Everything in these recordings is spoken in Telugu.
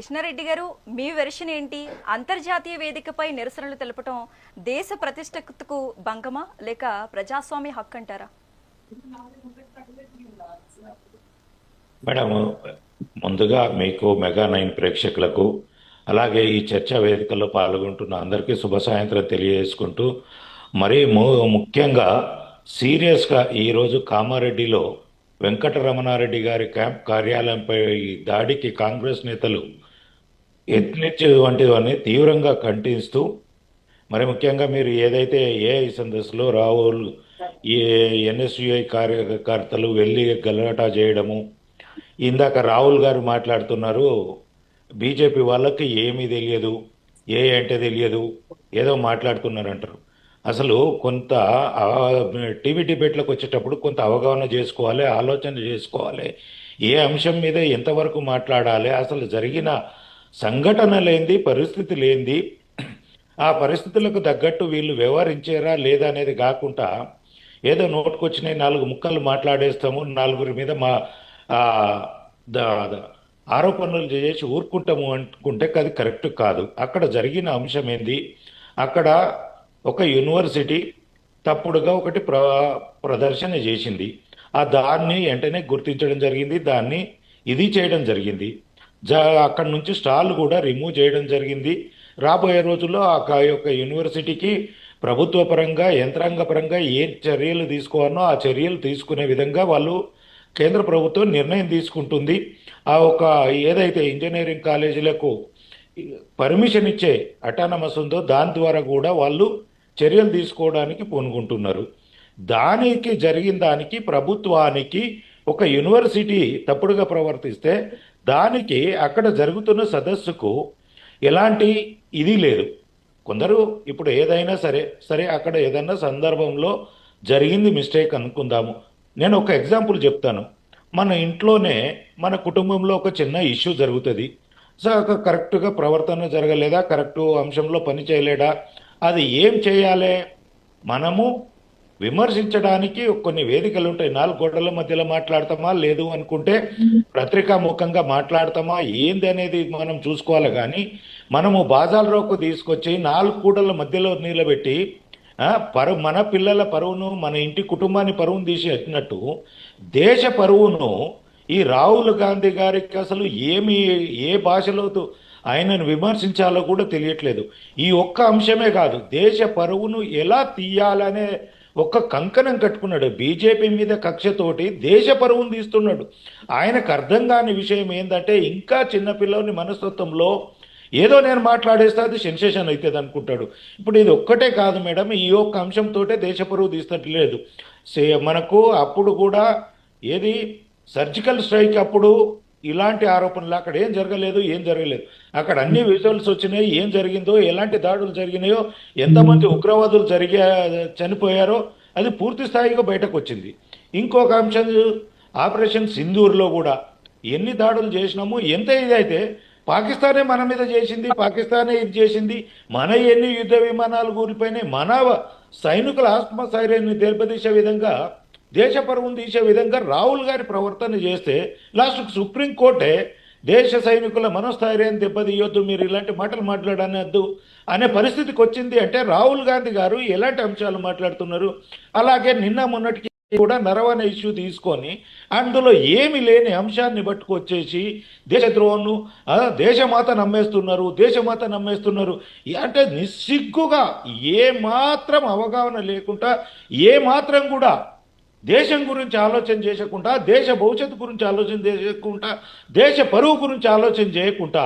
కృష్ణారెడ్డి గారు, మీ వెర్షన్ ఏంటి? అంతర్జాతీయ వేదికపై నిరసనలు తెలపటం దేశ ప్రతిష్టకు భంగమా లేక ప్రజాస్వామ్య హక్కు అంటారా? మేడం, ముందుగా మీకు మెగా 9 ప్రేక్షకులకు అలాగే ఈ చర్చా వేదికల్లో పాల్గొంటున్న అందరికీ శుభ సాయంత్రం తెలియజేసుకుంటూ మరీ ముఖ్యంగా సీరియస్గా ఈరోజు కామారెడ్డిలో వెంకటరమణారెడ్డి గారి క్యాంప్ కార్యాలయంపై ఈ దాడికి కాంగ్రెస్ నేతలు యత్నించేటువంటివన్నీ తీవ్రంగా ఖండిస్తూ, మరి ముఖ్యంగా మీరు ఏదైతే ఏఐ సందస్సులో రాహుల్ ఈ ఎన్ఎస్యుఐ కార్యకర్తలు వెళ్ళి గలాటా చేయడము, ఇందాక రాహుల్ గారు మాట్లాడుతున్నారు బీజేపీ వాళ్ళకి ఏమీ తెలియదు, ఏ అంటే తెలియదు, ఏదో మాట్లాడుతున్నారంటారు. అసలు కొంత టీవీ డిబేట్లకు వచ్చేటప్పుడు కొంత అవగాహన చేసుకోవాలి, ఆలోచన చేసుకోవాలి, ఏ అంశం మీద ఎంతవరకు మాట్లాడాలి, అసలు జరిగిన సంఘటనలేంది, పరిస్థితి లేంది, ఆ పరిస్థితులకు తగ్గట్టు వీళ్ళు వ్యవహరించారా లేదా అనేది కాకుండా ఏదో నోటుకొచ్చినాయి 4 ముక్కలు మాట్లాడేస్తాము, నలుగురి మీద మా ఆ, ఆరోపణలు చేసి ఊరుకుంటాము అనుకుంటే అది కరెక్ట్ కాదు. అక్కడ జరిగిన అంశం ఏంది, అక్కడ ఒక యూనివర్సిటీ తప్పుడుగా ఒకటి ప్రదర్శన చేసింది. దాన్ని వెంటనే గుర్తించడం జరిగింది, దాన్ని ఇది చేయడం జరిగింది. అక్కడ నుంచి స్టాల్ కూడా రిమూవ్ చేయడం జరిగింది. రాబోయే రోజుల్లో ఆ యొక్క యూనివర్సిటీకి ప్రభుత్వ పరంగా యంత్రాంగ పరంగా ఏ చర్యలు తీసుకోవాలో ఆ చర్యలు తీసుకునే విధంగా వాళ్ళు కేంద్ర ప్రభుత్వం నిర్ణయం తీసుకుంటుంది. ఏదైతే ఇంజనీరింగ్ కాలేజీలకు పర్మిషన్ ఇచ్చే అటానమస్ ఉందో దాని ద్వారా కూడా వాళ్ళు చర్యలు తీసుకోవడానికి పూనుకుంటున్నారు. దానికి జరిగిన దానికి ప్రభుత్వానికి ఒక యూనివర్సిటీ తప్పుడుగా ప్రవర్తిస్తే దానికి అక్కడ జరుగుతున్న సదస్సుకు ఎలాంటి ఇది లేదు. కొందరు ఇప్పుడు ఏదైనా సరే సరే అక్కడ ఏదైనా సందర్భంలో జరిగింది మిస్టేక్ అనుకుందాము. నేను ఒక ఎగ్జాంపుల్ చెప్తాను. మన ఇంట్లోనే మన కుటుంబంలో ఒక చిన్న ఇష్యూ జరుగుతుంది. సో కరెక్ట్గా ప్రవర్తన జరగలేదా, కరెక్ట్ అంశంలో పని చేయలేడా, అది ఏం చేయాలి? మనము విమర్శించడానికి కొన్ని వేదికలు ఉంటాయి. 4 గోడల మధ్యలో మాట్లాడతామా, లేదు అనుకుంటే పత్రికా ముఖంగా మాట్లాడతామా, ఏంది అనేది మనం చూసుకోవాలి. కానీ మనము బాజాల రోకు తీసుకొచ్చి 4 గోడల మధ్యలో నిలబెట్టి మన పిల్లల పరువును, మన ఇంటి కుటుంబాన్ని పరువును తీసేసినట్టు దేశ పరువును ఈ రాహుల్ గాంధీ గారికి అసలు ఏ భాషలో ఆయనను విమర్శించాలో కూడా తెలియట్లేదు. ఈ ఒక్క అంశమే కాదు, దేశ పరువును ఎలా తీయాలనే ఒక్క కంకణం కట్టుకున్నాడు. బీజేపీ మీద కక్షతోటి దేశ పరువును తీస్తున్నాడు. ఆయనకు అర్థం కాని విషయం ఏంటంటే, ఇంకా చిన్నపిల్లని మనస్తత్వంలో ఏదో నేను మాట్లాడేస్తే అది సెన్సేషన్ అవుతుంది అనుకుంటాడు. ఇప్పుడు ఇది ఒక్కటే కాదు మేడం, ఈ ఒక్క అంశంతో దేశ పరువు తీస్తట్లేదు. మనకు అప్పుడు కూడా ఏది సర్జికల్ స్ట్రైక్ అప్పుడు ఇలాంటి ఆరోపణలు అక్కడ ఏం జరగలేదు. అక్కడ అన్ని విజువల్స్ వచ్చినాయి. ఏం జరిగిందో, ఎలాంటి దాడులు జరిగినాయో, ఎంతమంది ఉగ్రవాదులు చనిపోయారో అది పూర్తి స్థాయిగా బయటకు వచ్చింది. ఇంకొక అంశం, ఆపరేషన్ సింధూర్లో కూడా ఎన్ని దాడులు చేసినాము, ఎంత ఇదైతే పాకిస్తానే మన మీద చేసింది, పాకిస్తానే ఇది చేసింది, మన ఎన్ని యుద్ధ విమానాలు కూలిపోయినాయి, మన సైనికుల ఆత్మస్థైర్యాన్ని దెబ్బతీసే విధంగా, దేశ పరువును తీసే విధంగా రాహుల్ గారి ప్రవర్తన చేస్తే లాస్ట్కు సుప్రీంకోర్టే దేశ సైనికుల మనోస్థైర్యాన్ని దెబ్బతీయొద్దు, మీరు ఇలాంటి మాటలు మాట్లాడనద్దు అనే పరిస్థితికి వచ్చింది. అంటే రాహుల్ గాంధీ గారు ఎలాంటి అంశాలు మాట్లాడుతున్నారు? అలాగే నిన్న మొన్నటికి కూడా నరవణ ఇష్యూ తీసుకొని అందులో ఏమి లేని అంశాన్ని పట్టుకొచ్చేసి దేశద్రోహను, దేశమాత నమ్మేస్తున్నారు అంటే నిస్సిగ్గుగా, ఏ మాత్రం అవగాహన లేకుండా, ఏ మాత్రం కూడా దేశం గురించి ఆలోచన చేయకుండా, దేశ భవిష్యత్తు గురించి ఆలోచన చేయకుండా, దేశ పరువు గురించి ఆలోచన చేయకుండా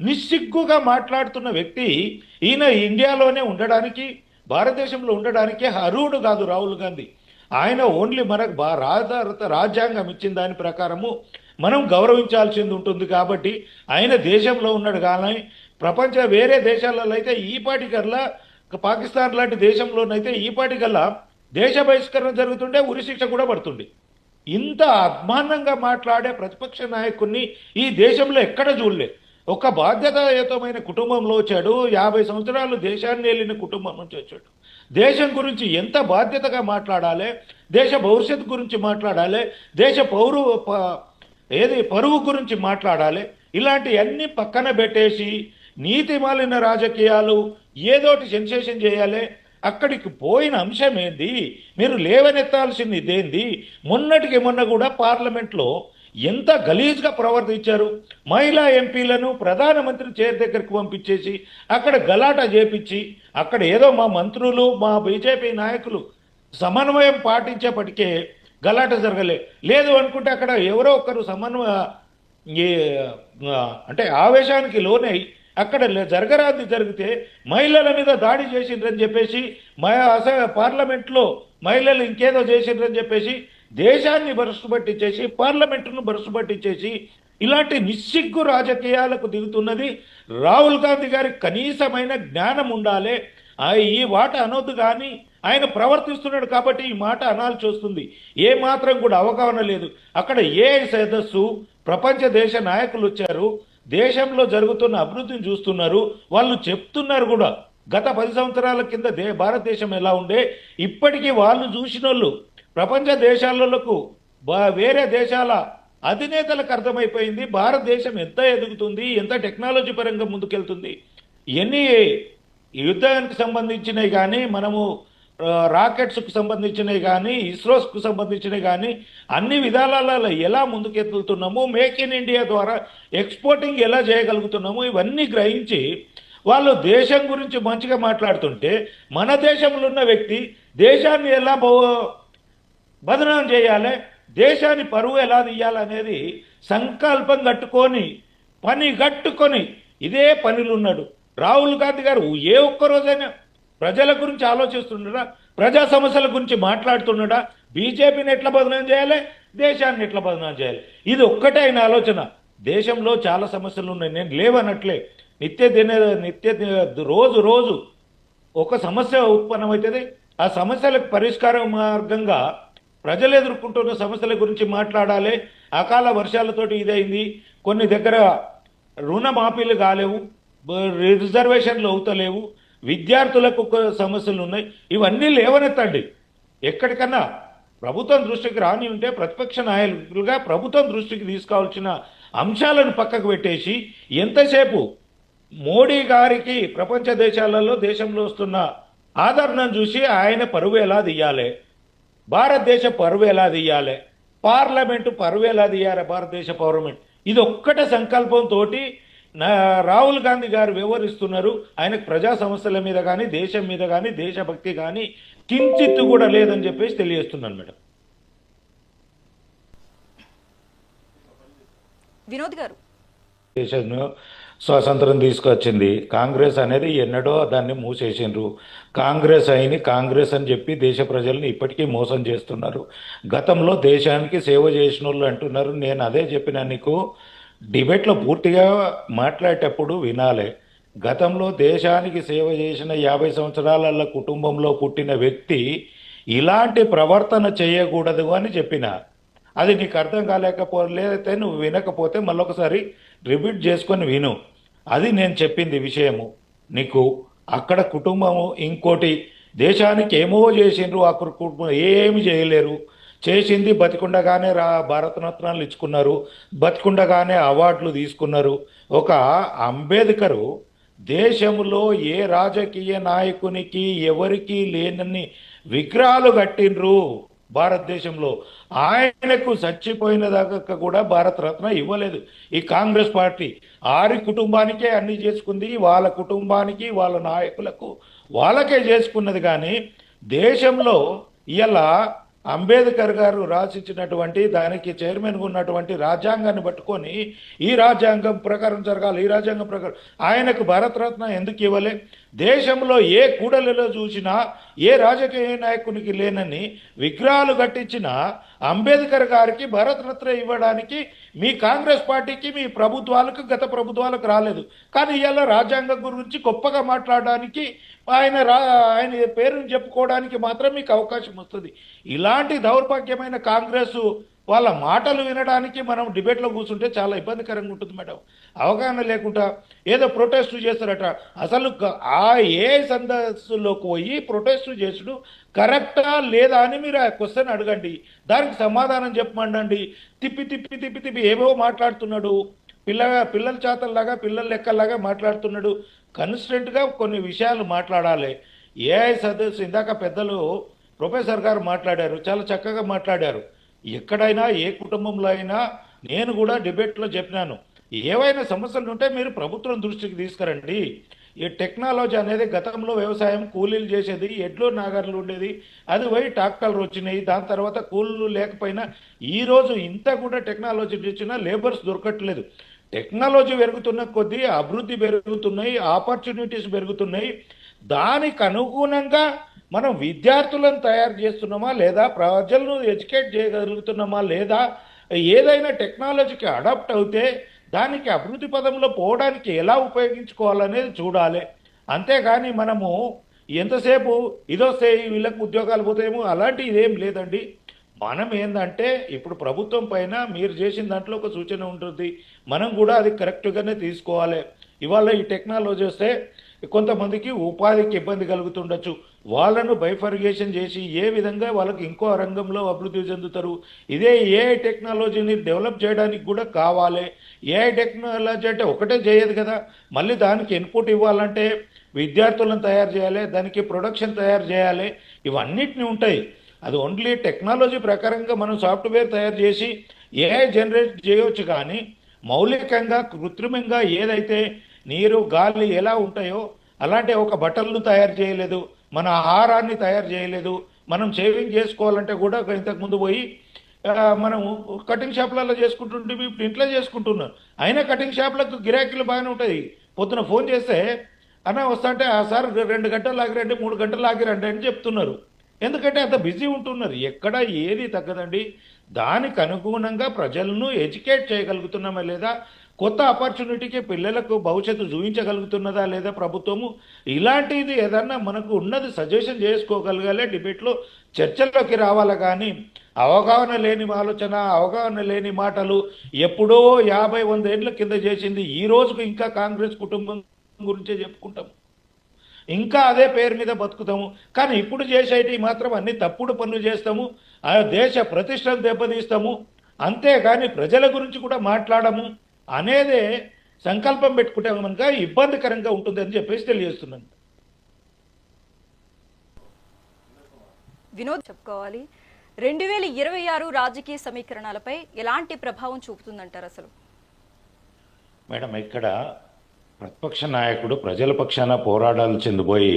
నిస్సిగ్గుగా మాట్లాడుతున్న వ్యక్తి ఈయన ఇండియాలోనే ఉండడానికి, భారతదేశంలో ఉండడానికి అర్హుడు కాదు రాహుల్ గాంధీ. ఆయన ఓన్లీ మనకు రాజ్యాంగం ఇచ్చిన దాని ప్రకారము మనం గౌరవించాల్సింది ఉంటుంది. కాబట్టి ఆయన దేశంలో ఉన్నాడు. కానీ ప్రపంచ వేరే దేశాలలో అయితే ఈపాటికల్లా, పాకిస్తాన్ లాంటి దేశంలోనైతే ఈపాటికల్లా దేశ బహిష్కరణ జరుగుతుండే, ఉరిశిక్ష కూడా పడుతుండే. ఇంత అభిమానంగా మాట్లాడే ప్రతిపక్ష నాయకుడిని ఈ దేశంలో ఎక్కడ చూడలే. ఒక బాధ్యతాయుతమైన కుటుంబంలో వచ్చాడు, 50 సంవత్సరాలు దేశాన్ని వెళ్ళిన కుటుంబం నుంచి వచ్చాడు. దేశం గురించి ఎంత బాధ్యతగా మాట్లాడాలి, దేశ భవిష్యత్తు గురించి మాట్లాడాలి, దేశ పరువు గురించి మాట్లాడాలి. ఇలాంటివన్నీ పక్కన పెట్టేసి నీతి మాలిన రాజకీయాలు ఏదోటి సెన్సేషన్ చేయాలి. అక్కడికి పోయిన అంశం ఏంది? మీరు లేవనెత్తాల్సింది ఇదేంది? మొన్నటికి మొన్న కూడా పార్లమెంట్లో ఎంత గలీజ్గా ప్రవర్తించారు. మహిళా ఎంపీలను ప్రధానమంత్రి చైర్ దగ్గరికి పంపించేసి అక్కడ గలాటా చేపించి అక్కడ ఏదో మా మంత్రులు మా బీజేపీ నాయకులు సమన్వయం పాటించేపటికే గలాట జరగలే. లేదు అనుకుంటే అక్కడ ఎవరో ఒకరు అంటే ఆవేశానికి లోనై అక్కడ జరగరాంది జరిగితే మహిళల మీద దాడి చేసిండ్రని చెప్పేసి పార్లమెంట్లో మహిళలు ఇంకేదో చేసిండ్రని చెప్పేసి దేశాన్ని బరుసు పట్టించేసి పార్లమెంటును బరుసు పట్టించేసి ఇలాంటి నిస్సిగ్గు రాజకీయాలకు దిగుతున్నది రాహుల్ గాంధీ గారికి కనీసమైన జ్ఞానం ఉండాలి. ఈ మాట అనొద్దు, కానీ ఆయన ప్రవర్తిస్తున్నాడు కాబట్టి ఈ మాట అనాల్సి వస్తుంది. ఏ మాత్రం కూడా అవగాహన లేదు. అక్కడ ఏ సదస్సు ప్రపంచ దేశ నాయకులు వచ్చారు, దేశంలో జరుగుతున్న అభివృద్ధిని చూస్తున్నారు, వాళ్ళు చెప్తున్నారు కూడా. గత 10 సంవత్సరాల కింద భారతదేశం ఎలా ఉండే ఇప్పటికీ వాళ్ళు చూసిన వాళ్ళు ప్రపంచ దేశాలకు వేరే దేశాల అధినేతలకు అర్థమైపోయింది భారతదేశం ఎంత ఎదుగుతుంది, ఎంత టెక్నాలజీ పరంగా ముందుకెళ్తుంది. ఎన్ని యుద్ధానికి సంబంధించినవి కానీ, మనము రాకెట్స్కు సంబంధించినవి కానీ, ఇస్రోస్కు సంబంధించినవి కానీ అన్ని విధాలలో ఎలా ముందుకెళ్తున్నాము, మేక్ ఇన్ ఇండియా ద్వారా ఎక్స్పోర్టింగ్ ఎలా చేయగలుగుతున్నాము, ఇవన్నీ గ్రహించి వాళ్ళు దేశం గురించి మంచిగా మాట్లాడుతుంటే మన దేశంలో ఉన్న వ్యక్తి దేశాన్ని ఎలా బదనాం చేయాలి, దేశాన్ని పరువు ఎలా తీయాలనేది సంకల్పం కట్టుకొని ఇదే పనిలో ఉన్నాడు రాహుల్ గాంధీ గారు. ఏ ఒక్కరోజైనా ప్రజల గురించి ఆలోచిస్తున్నాడా? ప్రజా సమస్యల గురించి మాట్లాడుతున్నాడా? బీజేపీని ఎట్లా బదనాం చేయాలి, దేశాన్ని ఎట్లా బదనాం చేయాలి, ఇది ఒక్కటే ఆయన ఆలోచన. దేశంలో చాలా సమస్యలు ఉన్నాయి, నేను లేవనట్లే. రోజు రోజు ఒక సమస్య ఉత్పన్నమవుతుంది. ఆ సమస్యలకు పరిష్కార మార్గంగా ప్రజలు ఎదుర్కొంటున్న సమస్యల గురించి మాట్లాడాలి. అకాల వర్షాలతోటి ఇదైంది, కొన్ని దగ్గర రుణమాఫీలు కాలేవు, రిజర్వేషన్లు అవుతలేవు, విద్యార్థులకు సమస్యలు ఉన్నాయి. ఇవన్నీ లేవనెత్తండి. ఎక్కడికన్నా ప్రభుత్వం దృష్టికి రాని ఉంటే ప్రతిపక్ష నాయకులుగా ప్రభుత్వం దృష్టికి తీసుకోవాల్సిన అంశాలను పక్కకు పెట్టేసి ఎంతసేపు మోడీ గారికి ప్రపంచ దేశంలో వస్తున్న ఆదరణను చూసి ఆయన పరువు ఎలా తీయాలి, భారతదేశ పరువు ఎలా తీయాలి, పార్లమెంటు పరువు ఎలా తీయాలి, భారతదేశ పార్లమెంట్, ఇది ఒక్కటే సంకల్పంతో రాహుల్ గాంధీ గారు వ్యవహరిస్తున్నారు. ఆయనకు ప్రజా సమస్యల మీద కానీ, దేశం మీద కానీ, దేశభక్తి కానీ కించిత్తు కూడా లేదని చెప్పేసి తెలియజేస్తున్నాను మేడం. వినోద్ గారు, దేశంలో స్వాతంత్రం తీసుకొచ్చింది కాంగ్రెస్ అనేది, ఎన్నడో దాన్ని మూసేసిండ్రు. కాంగ్రెస్ అని చెప్పి దేశ ప్రజల్ని ఇప్పటికీ మోసం చేస్తున్నారు. గతంలో దేశానికి సేవ చేసిన వాళ్ళు అంటున్నారు. నేను అదే చెప్పిన నీకు డిబేట్లో పూర్తిగా మాట్లాడేటప్పుడు వినాలి. గతంలో దేశానికి సేవ చేసిన 50 సంవత్సరాల కుటుంబంలో పుట్టిన వ్యక్తి ఇలాంటి ప్రవర్తన చేయకూడదు అని చెప్పిన. అది నీకు అర్థం కాలేకపోతే నువ్వు వినకపోతే మళ్ళొకసారి రిపీట్ చేసుకొని విను. అది నేను చెప్పింది విషయము నీకు. అక్కడ కుటుంబము ఇంకోటి దేశానికి ఏమో చేసిండ్రు, అక్కడ కుటుంబం ఏమి చేయలేరు. చేసింది బతికుండగానే భారతరత్నాలు ఇచ్చుకున్నారు, బతికుండగానే అవార్డులు తీసుకున్నారు. ఒక అంబేద్కరు దేశంలో ఏ రాజకీయ నాయకునికి ఎవరికి లేనన్ని విగ్రహాలు కట్టిండ్రు భారతదేశంలో. ఆయనకు చచ్చిపోయిన దాకా కూడా భారతరత్న ఇవ్వలేదు ఈ కాంగ్రెస్ పార్టీ. ఆరి కుటుంబానికే అన్ని చేసుకుంది, వాళ్ళ కుటుంబానికి వాళ్ళ నాయకులకు వాళ్ళకే చేసుకున్నది. కానీ దేశంలో ఇలా అంబేద్కర్ గారు రాసిచ్చినటువంటి దానికి చైర్మన్గా ఉన్నటువంటి రాజ్యాంగాన్ని పట్టుకొని ఈ రాజ్యాంగం ప్రకారం జరగాలి, ఈ రాజ్యాంగం ప్రకారం ఆయనకు భారతరత్న ఎందుకు ఇవ్వలే? దేశంలో ఏ కూడలిలో చూసినా ఏ రాజకీయ నాయకునికి లేనని విగ్రహాలు కట్టించిన అంబేద్కర్ గారికి భారతరత్న ఇవ్వడానికి మీ కాంగ్రెస్ పార్టీకి మీ ప్రభుత్వాలకు గత ప్రభుత్వాలకు రాలేదు. కానీ ఇవాళ రాజ్యాంగం గురించి గొప్పగా మాట్లాడడానికి ఆయన పేరుని చెప్పుకోవడానికి మాత్రం మీకు అవకాశం వస్తుంది. ఇలాంటి దౌర్భాగ్యమైన కాంగ్రెస్ వాళ్ళ మాటలు వినడానికి మనం డిబేట్లో కూర్చుంటే చాలా ఇబ్బందికరంగా ఉంటుంది మేడం. అవగాహన లేకుండా ఏదో ప్రొటెస్ట్ చేస్తారట. అసలు ఆ ఏ సందస్సులోకి పోయి ప్రొటెస్ట్ చేసుడు కరెక్టా లేదా అని మీరు ఆ క్వశ్చన్ అడగండి, దానికి సమాధానం చెప్పమండండి. తిప్పి తిప్పి తిప్పి తిప్పి ఏవో మాట్లాడుతున్నాడు, పిల్లల చేతల్లాగా పిల్లల లెక్కల్లాగా మాట్లాడుతున్నాడు. కన్స్టెంట్గా కొన్ని విషయాలు మాట్లాడాలి. ఏఐ సదస్సు ఇందాక పెద్దలు ప్రొఫెసర్ గారు మాట్లాడారు, చాలా చక్కగా మాట్లాడారు. ఎక్కడైనా ఏ కుటుంబంలో అయినా నేను కూడా డిబేట్లో చెప్పినాను, ఏవైనా సమస్యలు ఉంటే మీరు ప్రభుత్వం దృష్టికి తీసుకురండి. ఈ టెక్నాలజీ అనేది గతంలో వ్యవసాయం కూలీలు చేసేది, ఎడ్లు నాగర్లు ఉండేది, అది పోయి ట్రాక్టర్లు వచ్చినాయి. దాని తర్వాత కూలీలు లేకపోయినా ఈరోజు ఇంత కూడా టెక్నాలజీ తెచ్చినా లేబర్స్ దొరకట్లేదు. టెక్నాలజీ పెరుగుతున్న కొద్దీ అభివృద్ధి పెరుగుతున్నాయి, ఆపర్చునిటీస్ పెరుగుతున్నాయి. దానికి అనుగుణంగా మనం విద్యార్థులను తయారు చేస్తున్నామా లేదా, ప్రజలను ఎడ్యుకేట్ చేయగలుగుతున్నామా లేదా, ఏదైనా టెక్నాలజీకి అడాప్ట్ అవుతే దానికి అభివృద్ధి పదంలో పోవడానికి ఎలా ఉపయోగించుకోవాలనేది చూడాలి. అంతేగాని మనము ఎంతసేపు ఇదొస్తే వీళ్ళకు ఉద్యోగాలు పోతాయేమో అలాంటి ఇదేం లేదండి. మనం ఏంటంటే ఇప్పుడు ప్రభుత్వం పైన మీరు చేసిన దాంట్లో ఒక సూచన ఉంటుంది, మనం కూడా అది కరెక్ట్గానే తీసుకోవాలి. ఇవాళ ఈ టెక్నాలజీ వస్తే కొంతమందికి ఉపాధికి ఇబ్బంది కలుగుతుండొచ్చు, వాళ్ళను బైఫర్గేషన్ చేసి ఏ విధంగా వాళ్ళకి ఇంకో రంగంలో అభివృద్ధి చెందుతారు. ఇదే ఏఐ టెక్నాలజీని డెవలప్ చేయడానికి కూడా కావాలి. ఏఐ టెక్నాలజీ అంటే ఒకటే చేయదు కదా, మళ్ళీ దానికి ఇన్పుట్ ఇవ్వాలంటే విద్యార్థులను తయారు చేయాలి, దానికి ప్రొడక్షన్ తయారు చేయాలి, ఇవన్నిటిని ఉంటాయి. అది ఓన్లీ టెక్నాలజీ ప్రకారంగా మనం సాఫ్ట్వేర్ తయారు చేసి ఏఐ జనరేట్ చేయవచ్చు, కానీ మౌలికంగా కృత్రిమంగా ఏదైతే నీరు గాలి ఎలా ఉంటాయో అలాంటి ఒక బట్టలను తయారు చేయలేదు, మన ఆహారాన్ని తయారు చేయలేదు. మనం షేవింగ్ చేసుకోవాలంటే కూడా ఇంతకుముందు పోయి మనం కటింగ్ షాప్లలో చేసుకుంటుంటే ఇప్పుడు ఇంట్లో చేసుకుంటున్నాం. అయినా కటింగ్ షాప్లకు గిరాకీలు బాగానే ఉంటుంది. పొద్దున ఫోన్ చేస్తే అన్న వస్తా అంటే సార్ 2 గంటలు ఆగిరండి, 3 గంటలు ఆగిరండి అని చెప్తున్నారు. ఎందుకంటే అంత బిజీ ఉంటున్నారు. ఎక్కడ ఏది తగ్గదండి. దానికి అనుగుణంగా ప్రజలను ఎడ్యుకేట్ చేయగలుగుతున్నామా లేదా, కొత్త ఆపర్చునిటీకి పిల్లలకు భవిష్యత్తు చూపించగలుగుతున్నదా లేదా ప్రభుత్వము, ఇలాంటిది ఏదన్నా మనకు ఉన్నది సజెషన్ చేసుకోగలగాలి, డిబేట్లో చర్చల్లోకి రావాలి. కానీ అవగాహన లేని ఆలోచన, అవగాహన లేని మాటలు ఎప్పుడో 50-100 ఏళ్ల కింద చేసింది ఈ రోజుకు ఇంకా కాంగ్రెస్ కుటుంబం గురించే చెప్పుకుంటాం, ఇంకా అదే పేరు మీద బతుకుతాము. కానీ ఇప్పుడు చేసేటి మాత్రం అన్ని తప్పుడు పనులు చేస్తాము, ఆ దేశ ప్రతిష్టను దెబ్బతీస్తాము. అంతేగాని ప్రజల గురించి కూడా మాట్లాడము అనేదే సంకల్పం పెట్టుకుంటే కనుక ఇబ్బందికరంగా ఉంటుందని చెప్పేసి తెలియజేస్తున్నాను. వినోద్ చెప్పుకోవాలి, 2026 రాజకీయ సమీకరణాలపై ఎలాంటి ప్రభావం చూపుతుందంటారు అసలు? మేడం, ఇక్కడ ప్రతిపక్ష నాయకుడు ప్రజల పక్షాన పోరాడాలు చెందిపోయి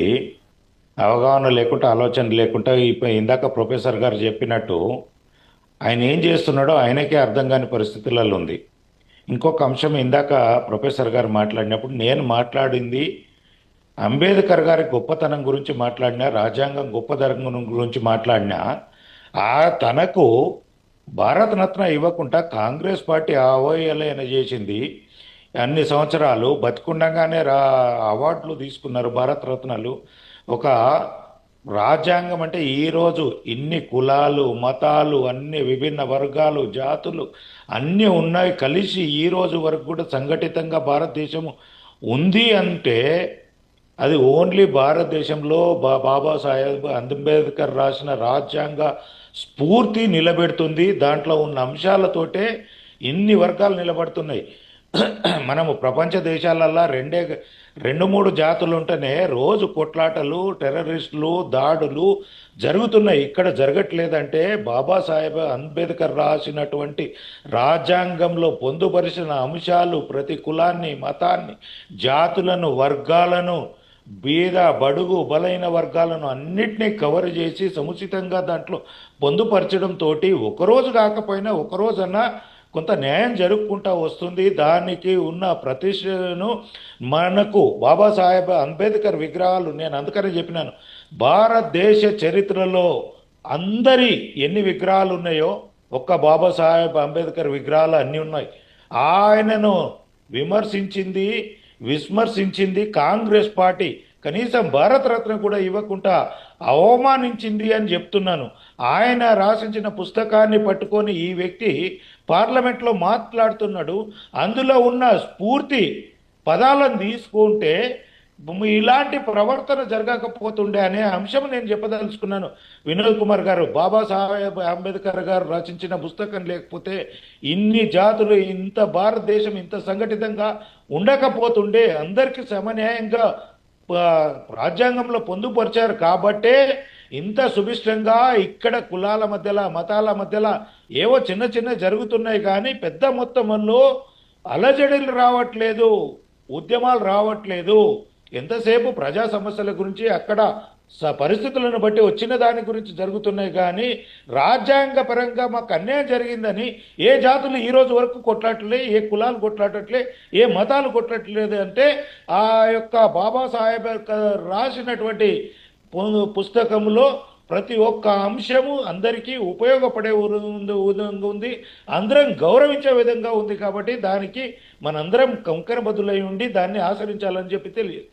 అవగాహన లేకుండా, ఆలోచన లేకుండా ఇందాక ప్రొఫెసర్ గారు చెప్పినట్టు ఆయన ఏం చేస్తున్నాడో ఆయనకే అర్థం కాని పరిస్థితులలో ఉంది. ఇంకొక అంశం, ఇందాక ప్రొఫెసర్ గారు మాట్లాడినప్పుడు నేను మాట్లాడింది అంబేద్కర్ గారి గొప్పతనం గురించి మాట్లాడినా, రాజ్యాంగం గొప్పతనం గురించి మాట్లాడినా, తనకు భారతరత్న ఇవ్వకుండా కాంగ్రెస్ పార్టీ అవహేళన చేసింది. అన్ని సంవత్సరాలు బతికుండగానే అవార్డులు తీసుకున్నారు, భారతరత్నలు. ఒక రాజ్యాంగం అంటే ఈరోజు ఇన్ని కులాలు, మతాలు, అన్ని విభిన్న వర్గాలు, జాతులు అన్నీ ఉన్నాయి కలిసి ఈరోజు వరకు కూడా సంఘటితంగా భారతదేశం ఉంది అంటే అది ఓన్లీ భారతదేశంలో బాబాసాహెబ్ అంబేద్కర్ రాసిన రాజ్యాంగ స్ఫూర్తి నిలబెడుతుంది. దాంట్లో ఉన్న అంశాలతోటే ఇన్ని వర్గాలు నిలబడుతున్నాయి. మనము ప్రపంచ దేశాలల్లో 2-3 జాతులు ఉంటేనే రోజు కొట్లాటలు, టెర్రరిస్టులు, దాడులు జరుగుతున్నాయి. ఇక్కడ జరగట్లేదంటే బాబాసాహెబ్ అంబేద్కర్ రాసినటువంటి రాజ్యాంగంలో పొందుపరిచిన అంశాలు ప్రతి కులాన్ని, మతాన్ని, జాతులను, వర్గాలను, బీద, బడుగు, బలైన వర్గాలను అన్నిటినీ కవర్ చేసి సముచితంగా దాంట్లో పొందుపరచడంతో ఒకరోజు కాకపోయినా ఒకరోజన్నా కొంత న్యాయం జరుపుకుంటా వస్తుంది. దానికి ఉన్న ప్రతిష్టను మనకు బాబాసాహెబ్ అంబేద్కర్ విగ్రహాలు, నేను అందుకనే చెప్పినాను, భారతదేశ చరిత్రలో అందరి ఎన్ని విగ్రహాలు ఉన్నాయో ఒక్క బాబాసాహెబ్ అంబేద్కర్ విగ్రహాలు అన్నీ ఉన్నాయి. ఆయనను విమర్శించింది, విస్మర్శించింది కాంగ్రెస్ పార్టీ. కనీసం భారతరత్న కూడా ఇవ్వకుండా అవమానించింది అని చెప్తున్నాను. ఆయన రాసించిన పుస్తకాన్ని పట్టుకొని ఈ వ్యక్తి పార్లమెంట్లో మాట్లాడుతున్నాడు. అందులో ఉన్న స్ఫూర్తి పదాలను తీసుకుంటే ఇలాంటి ప్రవర్తన జరగకపోతుండే అనే అంశం నేను చెప్పదలుచుకున్నాను. వినోద్ కుమార్ గారు, బాబాసాహెబ్ అంబేద్కర్ గారు రచించిన పుస్తకం లేకపోతే ఇన్ని జాతులు, ఇంత భారతదేశం ఇంత సంఘటితంగా ఉండకపోతుండే. అందరికీ సమన్యాయంగా రాజ్యాంగంలో పొందుపరిచారు కాబట్టే ఇంత సుభిష్టంగా ఇక్కడ కులాల మధ్యలో, మతాల మధ్యలో ఏవో చిన్న చిన్న జరుగుతున్నాయి, కానీ పెద్ద మొత్తంలో అలజడులు రావట్లేదు, ఉద్యమాలు రావట్లేదు. ఎంతసేపు ప్రజా సమస్యల గురించి అక్కడ పరిస్థితులను బట్టి వచ్చిన దాని గురించి జరుగుతున్నాయి, కానీ రాజ్యాంగ పరంగా మాకు అన్యాయం జరిగిందని ఏ జాతులు ఈ రోజు వరకు కొట్లాడలే, ఏ కులాలు కొట్లాడట్లే, ఏ మతాలు కొట్లాడట్లేదు. అంటే ఆ యొక్క బాబాసాహెబ్ రాసినటువంటి పుస్తకంలో ప్రతి ఒక్క అంశము అందరికీ ఉపయోగపడే విధంగా ఉంది, అందరం గౌరవించే విధంగా ఉంది. కాబట్టి దానికి మనందరం కంకణబద్దులై ఉండి దాన్ని ఆచరించాలని చెప్పి తెలియదు.